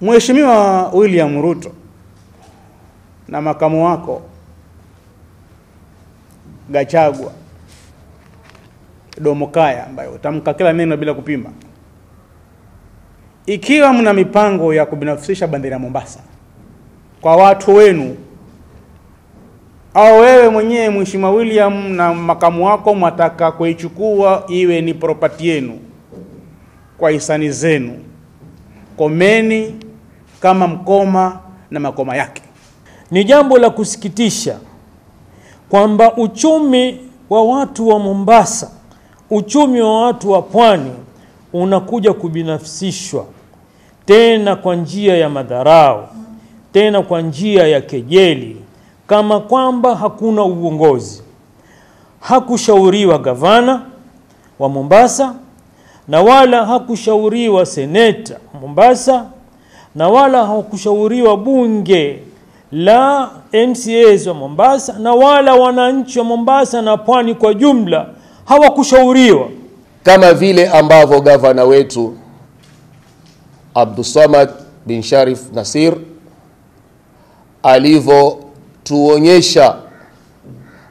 Mheshimiwa William Ruto na makamu wako Gachagua Domokaya, ambayo utamka kila neno bila kupima, ikiwa mna mipango ya kubinafsisha bandari ya Mombasa kwa watu wenu, au wewe mwenyewe Mheshimiwa William na makamu wako mwataka kuichukua iwe ni property yenu kwa hisani zenu, komeni kama mkoma na makoma yake. Ni jambo la kusikitisha kwamba uchumi wa watu wa Mombasa, uchumi wa watu wa pwani unakuja kubinafsishwa, tena kwa njia ya madharau, tena kwa njia ya kejeli, kama kwamba hakuna uongozi. Hakushauriwa gavana wa Mombasa, na wala hakushauriwa seneta Mombasa, na wala hakushauriwa bunge la MCAs wa Mombasa, na wala wananchi wa Mombasa na pwani kwa jumla hawakushauriwa. Kama vile ambavyo gavana wetu Abdulswamad bin Sharif Nasir alivyotuonyesha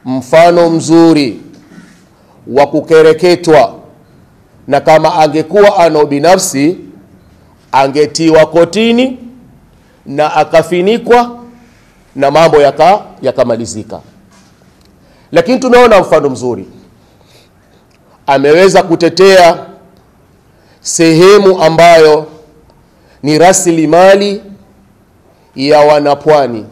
mfano mzuri wa kukereketwa, na kama angekuwa ana binafsi angetiwa kotini na akafinikwa na mambo yakamalizika. Lakini tumeona mfano mzuri, ameweza kutetea sehemu ambayo ni rasilimali ya wanapwani,